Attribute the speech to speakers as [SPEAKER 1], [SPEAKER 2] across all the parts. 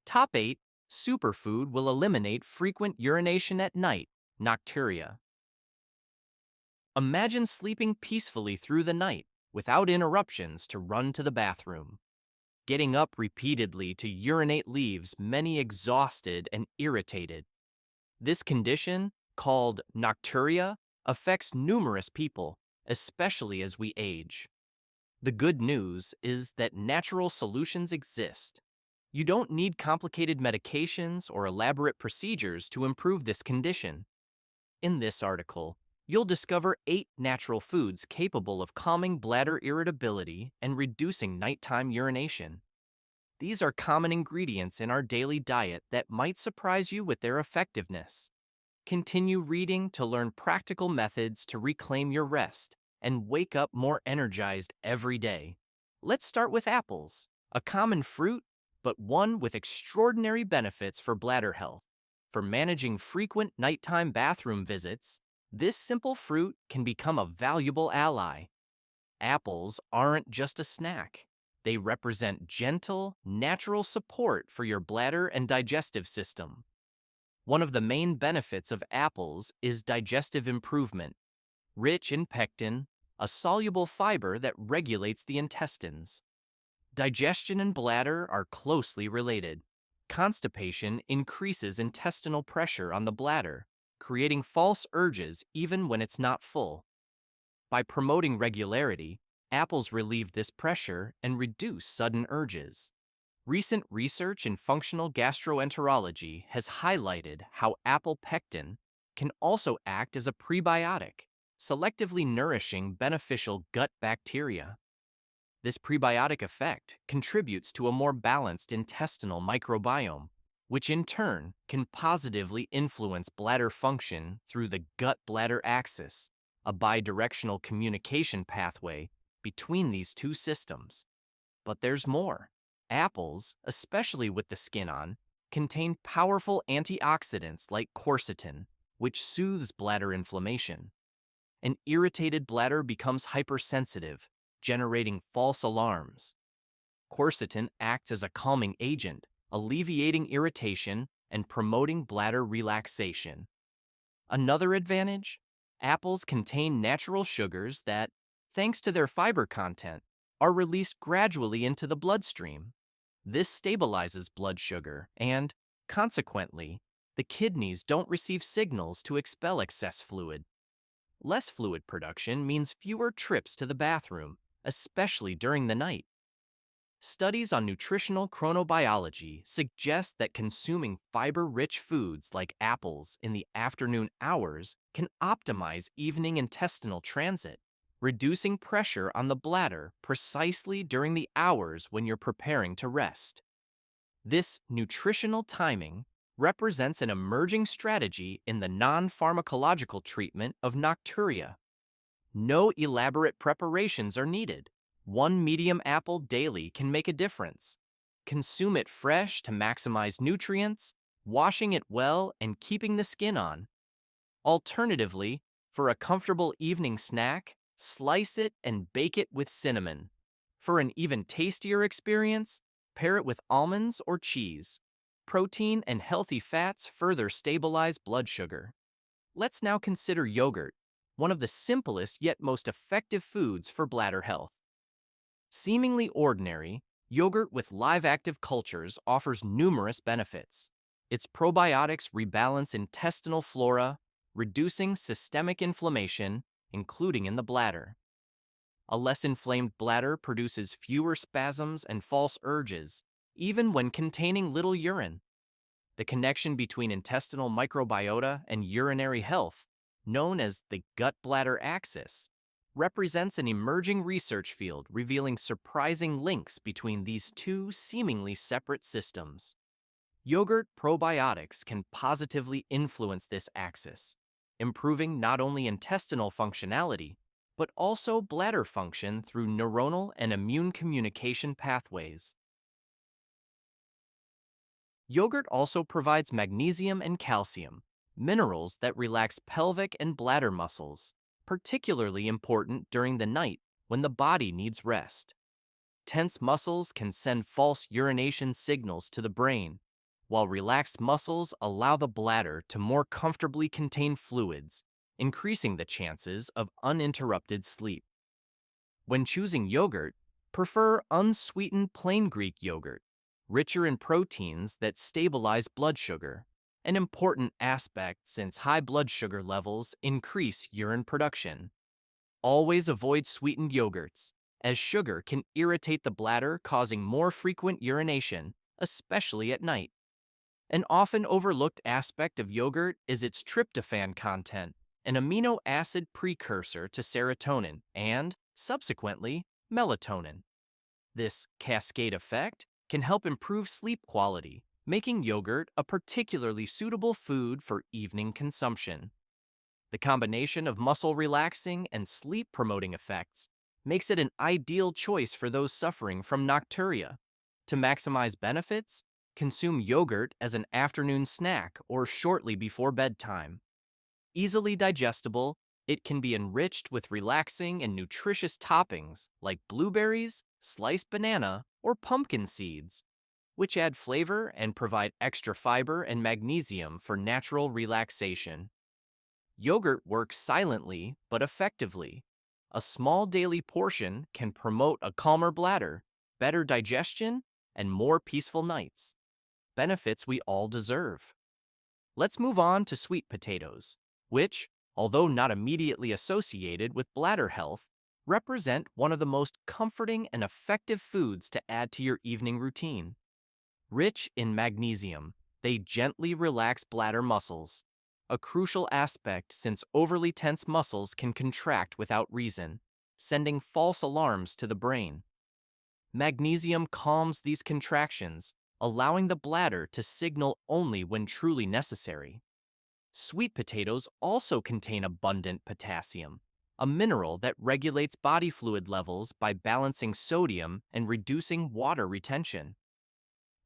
[SPEAKER 1] Top 8. Superfood will eliminate frequent urination at night. Nocturia. Imagine sleeping peacefully through the night without interruptions to run to the bathroom. Getting up repeatedly to urinate leaves many exhausted and irritated. This condition, called nocturia, affects numerous people, especially as we age. The good news is that natural solutions exist. You don't need complicated medications or elaborate procedures to improve this condition. In this article, you'll discover 8 natural foods capable of calming bladder irritability and reducing nighttime urination. These are common ingredients in our daily diet that might surprise you with their effectiveness. Continue reading to learn practical methods to reclaim your rest and wake up more energized every day. Let's start with apples, a common fruit, but one with extraordinary benefits for bladder health. For managing frequent nighttime bathroom visits, this simple fruit can become a valuable ally. Apples aren't just a snack. They represent gentle, natural support for your bladder and digestive system. One of the main benefits of apples is digestive improvement. Rich in pectin, a soluble fiber that regulates the intestines. Digestion and bladder are closely related. Constipation increases intestinal pressure on the bladder, creating false urges even when it's not full. By promoting regularity, apples relieve this pressure and reduce sudden urges. Recent research in functional gastroenterology has highlighted how apple pectin can also act as a prebiotic, selectively nourishing beneficial gut bacteria. This prebiotic effect contributes to a more balanced intestinal microbiome, which in turn can positively influence bladder function through the gut-bladder axis, a bidirectional communication pathway between these two systems. But there's more. Apples, especially with the skin on, contain powerful antioxidants like quercetin, which soothes bladder inflammation. An irritated bladder becomes hypersensitive, generating false alarms. Quercetin acts as a calming agent, alleviating irritation and promoting bladder relaxation. Another advantage? Apples contain natural sugars that, thanks to their fiber content, are released gradually into the bloodstream. This stabilizes blood sugar and, consequently, the kidneys don't receive signals to expel excess fluid. Less fluid production means fewer trips to the bathroom, especially during the night. Studies on nutritional chronobiology suggest that consuming fiber-rich foods like apples in the afternoon hours can optimize evening intestinal transit, reducing pressure on the bladder precisely during the hours when you're preparing to rest. This nutritional timing represents an emerging strategy in the non-pharmacological treatment of nocturia. No elaborate preparations are needed. One medium apple daily can make a difference. Consume it fresh to maximize nutrients, washing it well and keeping the skin on. Alternatively, for a comfortable evening snack, slice it and bake it with cinnamon. For an even tastier experience, pair it with almonds or cheese. Protein and healthy fats further stabilize blood sugar. Let's now consider yogurt, one of the simplest yet most effective foods for bladder health. Seemingly ordinary, yogurt with live active cultures offers numerous benefits. Its probiotics rebalance intestinal flora, reducing systemic inflammation, including in the bladder. A less inflamed bladder produces fewer spasms and false urges, even when containing little urine. The connection between intestinal microbiota and urinary health, known as the gut-bladder axis, represents an emerging research field revealing surprising links between these two seemingly separate systems. Yogurt probiotics can positively influence this axis, improving not only intestinal functionality, but also bladder function through neuronal and immune communication pathways. Yogurt also provides magnesium and calcium, minerals that relax pelvic and bladder muscles, particularly important during the night when the body needs rest. Tense muscles can send false urination signals to the brain, while relaxed muscles allow the bladder to more comfortably contain fluids, increasing the chances of uninterrupted sleep. When choosing yogurt, prefer unsweetened plain Greek yogurt, richer in proteins that stabilize blood sugar, an important aspect since high blood sugar levels increase urine production. Always avoid sweetened yogurts, as sugar can irritate the bladder, causing more frequent urination, especially at night. An often overlooked aspect of yogurt is its tryptophan content, an amino acid precursor to serotonin and, subsequently, melatonin. This cascade effect can help improve sleep quality, making yogurt a particularly suitable food for evening consumption. The combination of muscle relaxing and sleep promoting effects makes it an ideal choice for those suffering from nocturia. To maximize benefits, consume yogurt as an afternoon snack or shortly before bedtime. Easily digestible, it can be enriched with relaxing and nutritious toppings like blueberries, sliced banana, or pumpkin seeds, which add flavor and provide extra fiber and magnesium for natural relaxation. Yogurt works silently but effectively. A small daily portion can promote a calmer bladder, better digestion, and more peaceful nights. Benefits we all deserve. Let's move on to sweet potatoes, which, although not immediately associated with bladder health, represent one of the most comforting and effective foods to add to your evening routine. Rich in magnesium, they gently relax bladder muscles, a crucial aspect since overly tense muscles can contract without reason, sending false alarms to the brain. Magnesium calms these contractions, allowing the bladder to signal only when truly necessary. Sweet potatoes also contain abundant potassium, a mineral that regulates body fluid levels by balancing sodium and reducing water retention.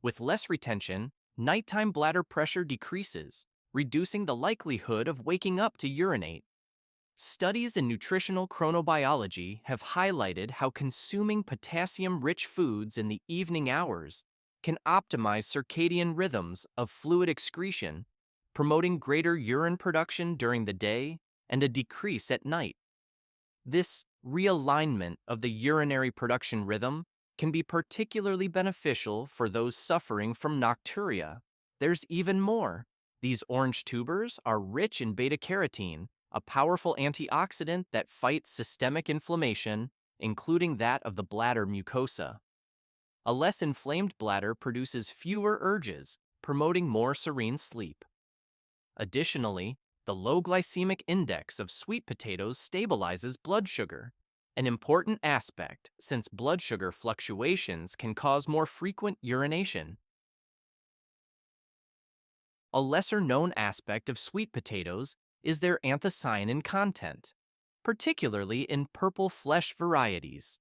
[SPEAKER 1] With less retention, nighttime bladder pressure decreases, reducing the likelihood of waking up to urinate. Studies in nutritional chronobiology have highlighted how consuming potassium-rich foods in the evening hours can optimize circadian rhythms of fluid excretion, promoting greater urine production during the day and a decrease at night. This realignment of the urinary production rhythm can be particularly beneficial for those suffering from nocturia. There's even more. These orange tubers are rich in beta-carotene, a powerful antioxidant that fights systemic inflammation, including that of the bladder mucosa. A less inflamed bladder produces fewer urges, promoting more serene sleep. Additionally, the low glycemic index of sweet potatoes stabilizes blood sugar, an important aspect since blood sugar fluctuations can cause more frequent urination. A lesser-known aspect of sweet potatoes is their anthocyanin content, particularly in purple flesh varieties.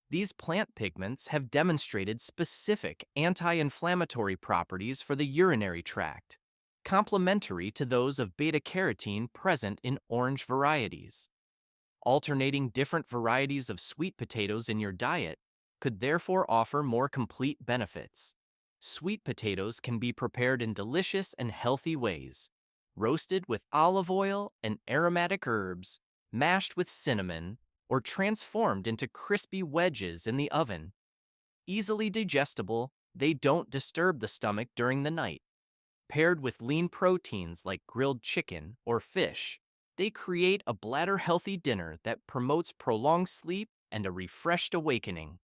[SPEAKER 1] These plant pigments have demonstrated specific anti-inflammatory properties for the urinary tract, complementary to those of beta-carotene present in orange varieties. Alternating different varieties of sweet potatoes in your diet could therefore offer more complete benefits. Sweet potatoes can be prepared in delicious and healthy ways: roasted with olive oil and aromatic herbs, mashed with cinnamon, or transformed into crispy wedges in the oven. Easily digestible, they don't disturb the stomach during the night. Paired with lean proteins like grilled chicken or fish, they create a bladder-healthy dinner that promotes prolonged sleep and a refreshed awakening.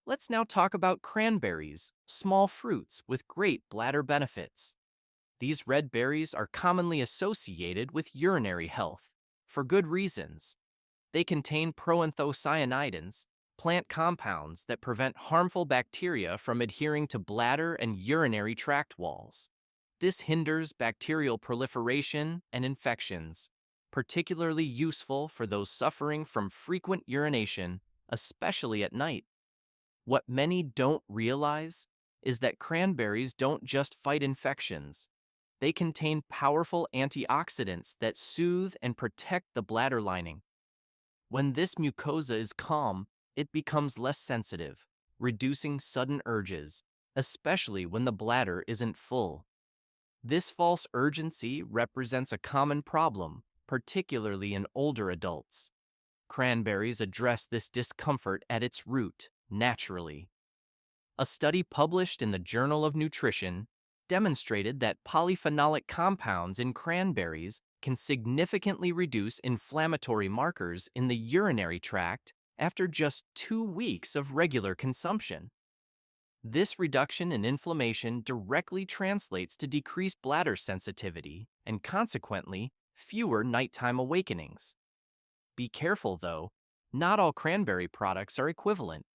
[SPEAKER 1] Let's now talk about cranberries, small fruits with great bladder benefits. These red berries are commonly associated with urinary health, for good reasons. They contain proanthocyanidins, plant compounds that prevent harmful bacteria from adhering to bladder and urinary tract walls. This hinders bacterial proliferation and infections, particularly useful for those suffering from frequent urination, especially at night. What many don't realize is that cranberries don't just fight infections. They contain powerful antioxidants that soothe and protect the bladder lining. When this mucosa is calm, it becomes less sensitive, reducing sudden urges especially when the bladder isn't full. This false urgency represents a common problem, particularly in older adults. Cranberries address this discomfort at its root, naturally. A study published in the Journal of Nutrition demonstrated that polyphenolic compounds in cranberries can significantly reduce inflammatory markers in the urinary tract after just 2 weeks of regular consumption. This reduction in inflammation directly translates to decreased bladder sensitivity and, consequently, fewer nighttime awakenings. Be careful, though, not all cranberry products are equivalent.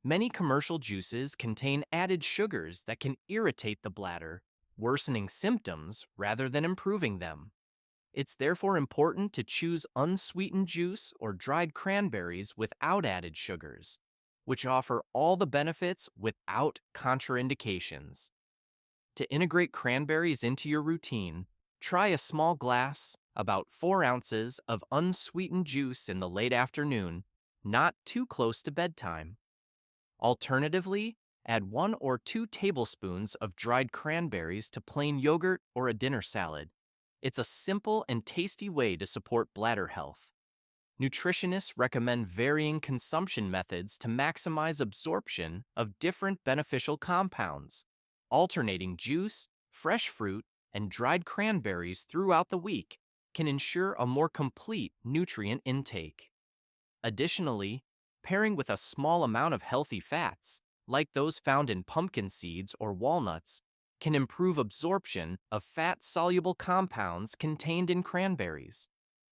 [SPEAKER 1] Many commercial juices contain added sugars that can irritate the bladder, worsening symptoms rather than improving them. It's therefore important to choose unsweetened juice or dried cranberries without added sugars, which offer all the benefits without contraindications. To integrate cranberries into your routine, try a small glass, about 4 ounces, of unsweetened juice in the late afternoon, not too close to bedtime. Alternatively, add 1 or 2 tablespoons of dried cranberries to plain yogurt or a dinner salad. It's a simple and tasty way to support bladder health. Nutritionists recommend varying consumption methods to maximize absorption of different beneficial compounds. Alternating juice, fresh fruit, and dried cranberries throughout the week can ensure a more complete nutrient intake. Additionally, pairing with a small amount of healthy fats, like those found in pumpkin seeds or walnuts, can improve absorption of fat-soluble compounds contained in cranberries.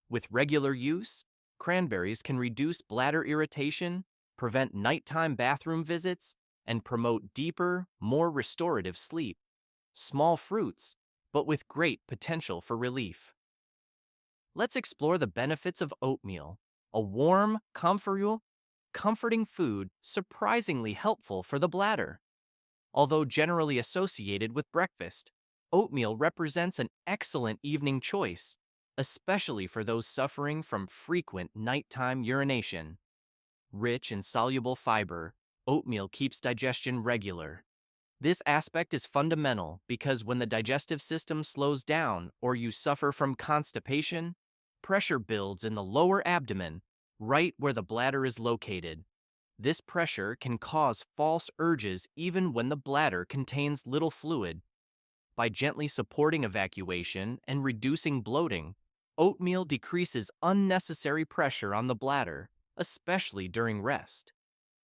[SPEAKER 1] With regular use, cranberries can reduce bladder irritation, prevent nighttime bathroom visits, and promote deeper, more restorative sleep. Small fruits, but with great potential for relief. Let's explore the benefits of oatmeal, a warm, comforting food surprisingly helpful for the bladder. Although generally associated with breakfast, oatmeal represents an excellent evening choice, especially for those suffering from frequent nighttime urination. Rich in soluble fiber, oatmeal keeps digestion regular. This aspect is fundamental because when the digestive system slows down or you suffer from constipation, pressure builds in the lower abdomen, right where the bladder is located. This pressure can cause false urges even when the bladder contains little fluid. By gently supporting evacuation and reducing bloating, oatmeal decreases unnecessary pressure on the bladder, especially during rest.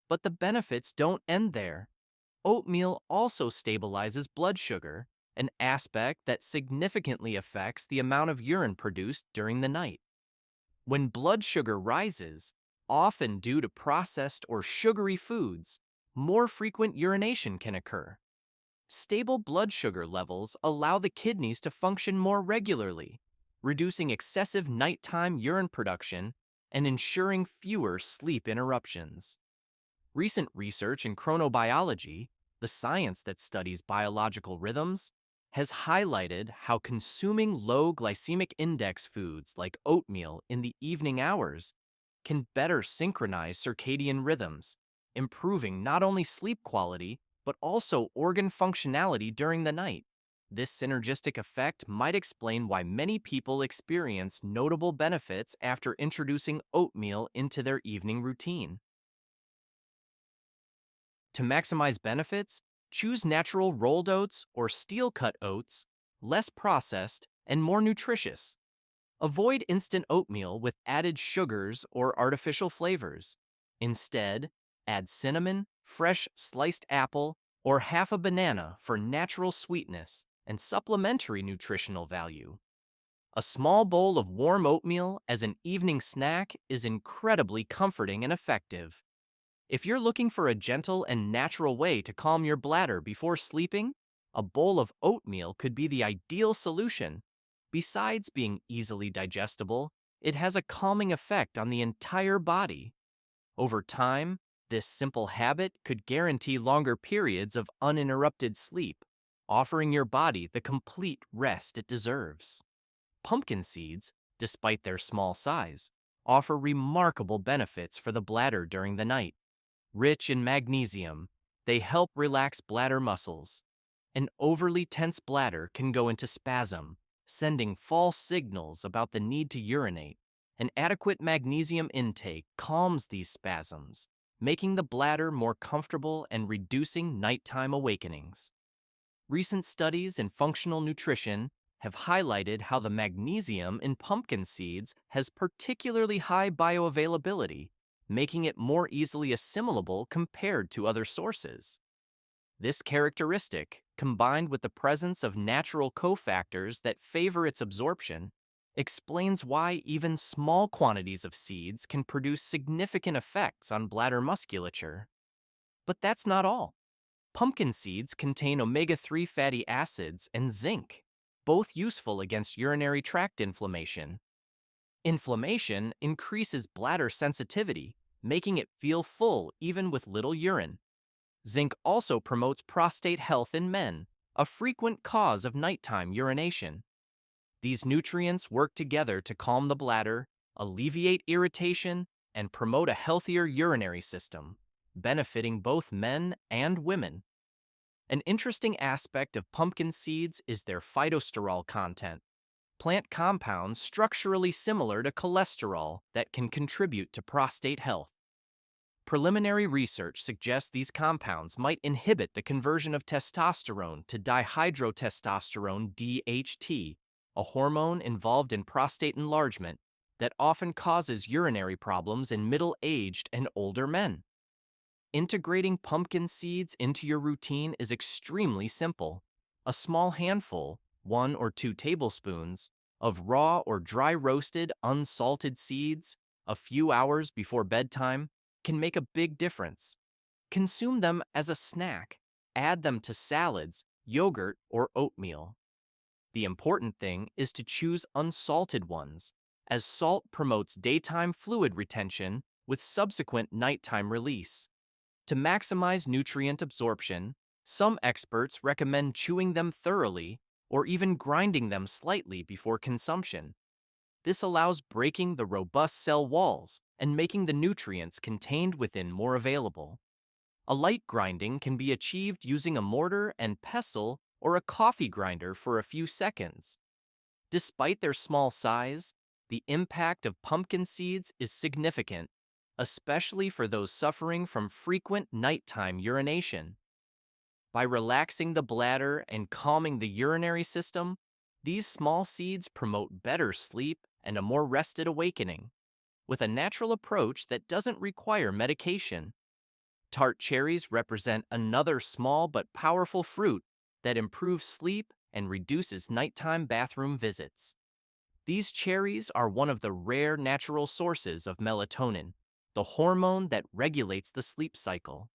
[SPEAKER 1] But the benefits don't end there. Oatmeal also stabilizes blood sugar, an aspect that significantly affects the amount of urine produced during the night. When blood sugar rises, often due to processed or sugary foods, more frequent urination can occur. Stable blood sugar levels allow the kidneys to function more regularly, reducing excessive nighttime urine production and ensuring fewer sleep interruptions. Recent research in chronobiology, the science that studies biological rhythms, has highlighted how consuming low glycemic index foods like oatmeal in the evening hours can better synchronize circadian rhythms, improving not only sleep quality, but also organ functionality during the night. This synergistic effect might explain why many people experience notable benefits after introducing oatmeal into their evening routine. To maximize benefits, choose natural rolled oats or steel-cut oats, less processed and more nutritious. Avoid instant oatmeal with added sugars or artificial flavors. Instead, add cinnamon, fresh sliced apple, or half a banana for natural sweetness and supplementary nutritional value. A small bowl of warm oatmeal as an evening snack is incredibly comforting and effective. If you're looking for a gentle and natural way to calm your bladder before sleeping, a bowl of oatmeal could be the ideal solution. Besides being easily digestible, it has a calming effect on the entire body. Over time, this simple habit could guarantee longer periods of uninterrupted sleep, offering your body the complete rest it deserves. Pumpkin seeds, despite their small size, offer remarkable benefits for the bladder during the night. Rich in magnesium, They help relax bladder muscles. An overly tense bladder can go into spasm, sending false signals about the need to urinate. An adequate magnesium intake calms these spasms, making the bladder more comfortable and reducing nighttime awakenings. Recent studies in functional nutrition have highlighted how the magnesium in pumpkin seeds has particularly high bioavailability, making it more easily assimilable compared to other sources. This characteristic, combined with the presence of natural cofactors that favor its absorption, explains why even small quantities of seeds can produce significant effects on bladder musculature. But that's not all. Pumpkin seeds contain omega-3 fatty acids and zinc, both useful against urinary tract inflammation. Inflammation increases bladder sensitivity, making it feel full even with little urine. Zinc also promotes prostate health in men, a frequent cause of nighttime urination. These nutrients work together to calm the bladder, alleviate irritation, and promote a healthier urinary system, benefiting both men and women. An interesting aspect of pumpkin seeds is their phytosterol content, plant compounds structurally similar to cholesterol that can contribute to prostate health. Preliminary research suggests these compounds might inhibit the conversion of testosterone to dihydrotestosterone DHT, a hormone involved in prostate enlargement that often causes urinary problems in middle-aged and older men. Integrating pumpkin seeds into your routine is extremely simple. A small handful, 1 or 2 tablespoons, of raw or dry roasted unsalted seeds a few hours before bedtime can make a big difference. Consume them as a snack. Add them to salads, yogurt, or oatmeal. The important thing is to choose unsalted ones, as salt promotes daytime fluid retention with subsequent nighttime release. To maximize nutrient absorption, some experts recommend chewing them thoroughly or even grinding them slightly before consumption. This allows breaking the robust cell walls and making the nutrients contained within more available. A light grinding can be achieved using a mortar and pestle or a coffee grinder for a few seconds. Despite their small size, the impact of pumpkin seeds is significant, especially for those suffering from frequent nighttime urination. By relaxing the bladder and calming the urinary system, these small seeds promote better sleep and a more rested awakening, with a natural approach that doesn't require medication. Tart cherries represent another small but powerful fruit that improves sleep and reduces nighttime bathroom visits. These cherries are one of the rare natural sources of melatonin, the hormone that regulates the sleep cycle.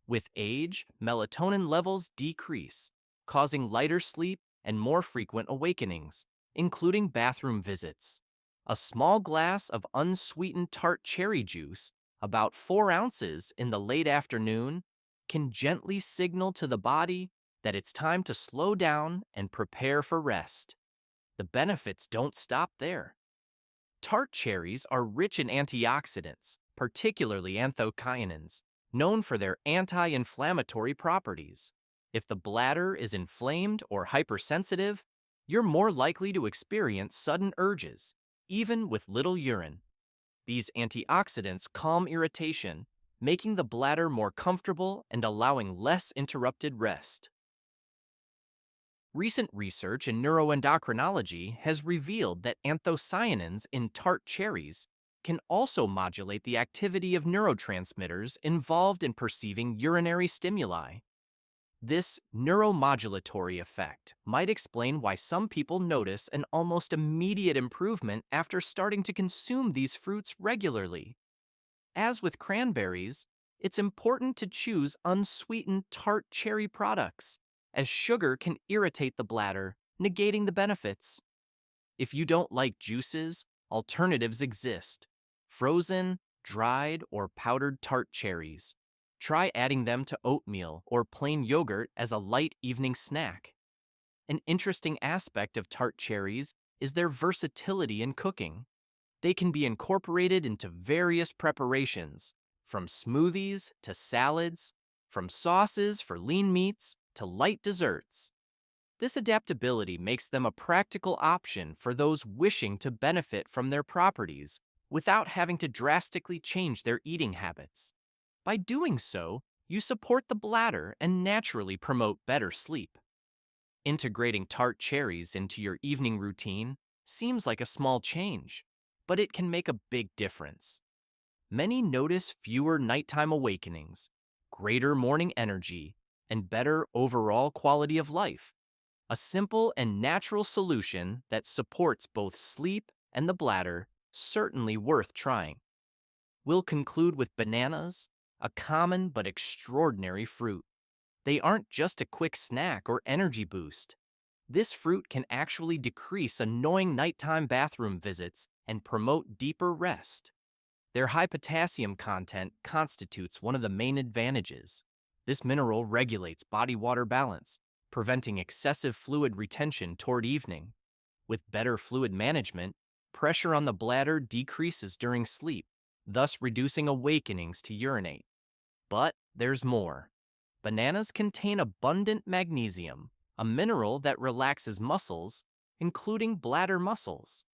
[SPEAKER 1] With age, melatonin levels decrease, causing lighter sleep and more frequent awakenings, including bathroom visits. A small glass of unsweetened tart cherry juice, about 4 ounces in the late afternoon, can gently signal to the body that it's time to slow down and prepare for rest. The benefits don't stop there. Tart cherries are rich in antioxidants, particularly anthocyanins, known for their anti-inflammatory properties. If the bladder is inflamed or hypersensitive, you're more likely to experience sudden urges, even with little urine. These antioxidants calm irritation, making the bladder more comfortable and allowing less interrupted rest. Recent research in neuroendocrinology has revealed that anthocyanins in tart cherries can also modulate the activity of neurotransmitters involved in perceiving urinary stimuli. This neuromodulatory effect might explain why some people notice an almost immediate improvement after starting to consume these fruits regularly. As with cranberries, it's important to choose unsweetened tart cherry products, as sugar can irritate the bladder, negating the benefits. If you don't like juices, alternatives exist: frozen, dried, or powdered tart cherries. Try adding them to oatmeal or plain yogurt as a light evening snack. An interesting aspect of tart cherries is their versatility in cooking. They can be incorporated into various preparations, from smoothies to salads, from sauces for lean meats to light desserts. This adaptability makes them a practical option for those wishing to benefit from their properties without having to drastically change their eating habits. By doing so, you support the bladder and naturally promote better sleep. Integrating tart cherries into your evening routine seems like a small change, but it can make a big difference. Many notice fewer nighttime awakenings, greater morning energy, and better overall quality of life. A simple and natural solution that supports both sleep and the bladder, certainly worth trying. We'll conclude with bananas, a common but extraordinary fruit. They aren't just a quick snack or energy boost. This fruit can actually decrease annoying nighttime bathroom visits and promote deeper rest. Their high potassium content constitutes one of the main advantages. This mineral regulates body water balance, preventing excessive fluid retention toward evening. With better fluid management, pressure on the bladder decreases during sleep, thus reducing awakenings to urinate. But there's more. Bananas contain abundant magnesium, a mineral that relaxes muscles, including bladder muscles.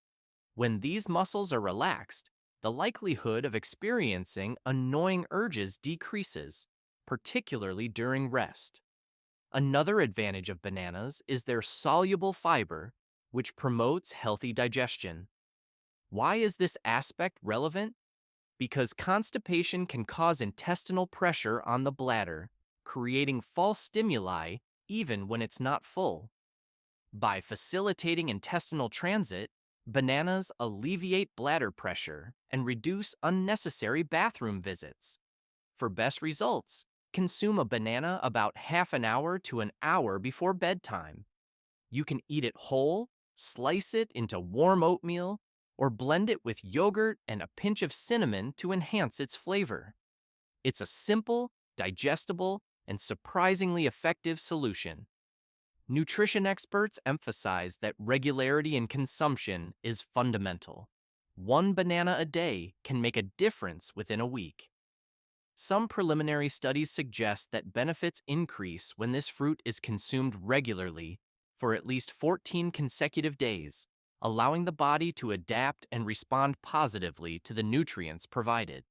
[SPEAKER 1] When these muscles are relaxed, the likelihood of experiencing annoying urges decreases, particularly during rest. Another advantage of bananas is their soluble fiber, which promotes healthy digestion. Why is this aspect relevant? Because constipation can cause intestinal pressure on the bladder, creating false stimuli even when it's not full. By facilitating intestinal transit, bananas alleviate bladder pressure and reduce unnecessary bathroom visits. For best results, consume a banana about half an hour to an hour before bedtime. You can eat it whole, slice it into warm oatmeal, or blend it with yogurt and a pinch of cinnamon to enhance its flavor. It's a simple, digestible, and surprisingly effective solution. Nutrition experts emphasize that regularity in consumption is fundamental. One banana a day can make a difference within a week. Some preliminary studies suggest that benefits increase when this fruit is consumed regularly for at least 14 consecutive days, allowing the body to adapt and respond positively to the nutrients provided.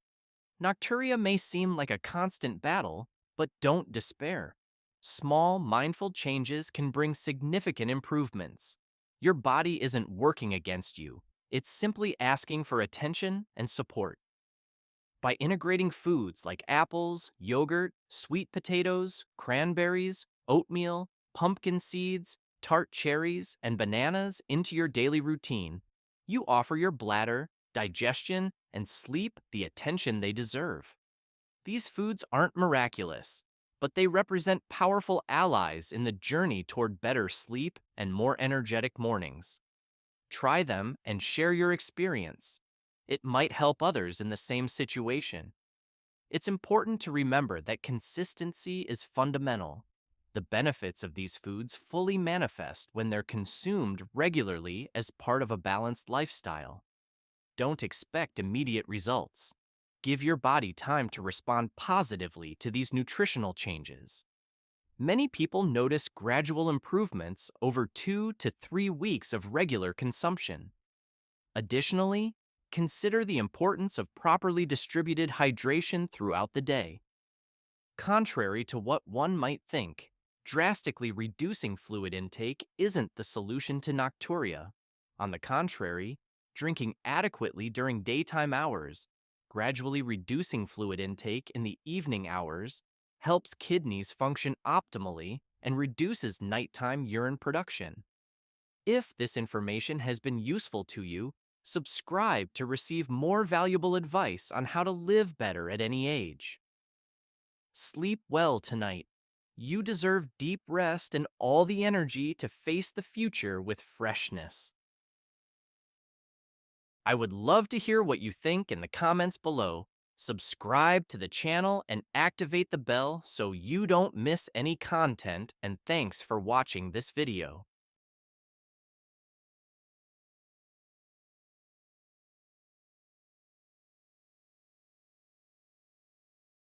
[SPEAKER 1] Nocturia may seem like a constant battle, but don't despair. Small, mindful changes can bring significant improvements. Your body isn't working against you. It's simply asking for attention and support. By integrating foods like apples, yogurt, sweet potatoes, cranberries, oatmeal, pumpkin seeds, tart cherries, and bananas into your daily routine, you offer your bladder, digestion, and sleep the attention they deserve. These foods aren't miraculous, but they represent powerful allies in the journey toward better sleep and more energetic mornings. Try them and share your experience. It might help others in the same situation. It's important to remember that consistency is fundamental. The benefits of these foods fully manifest when they're consumed regularly as part of a balanced lifestyle. Don't expect immediate results. Give your body time to respond positively to these nutritional changes. Many people notice gradual improvements over 2 to 3 weeks of regular consumption. Additionally, consider the importance of properly distributed hydration throughout the day. Contrary to what one might think, drastically reducing fluid intake isn't the solution to nocturia. On the contrary, drinking adequately during daytime hours, gradually reducing fluid intake in the evening hours, helps kidneys function optimally and reduces nighttime urine production. If this information has been useful to you, subscribe to receive more valuable advice on how to live better at any age. Sleep well tonight. You deserve deep rest and all the energy to face the future with freshness. I would love to hear what you think in the comments below. Subscribe to the channel and activate the bell so you don't miss any content, and thanks for watching this video.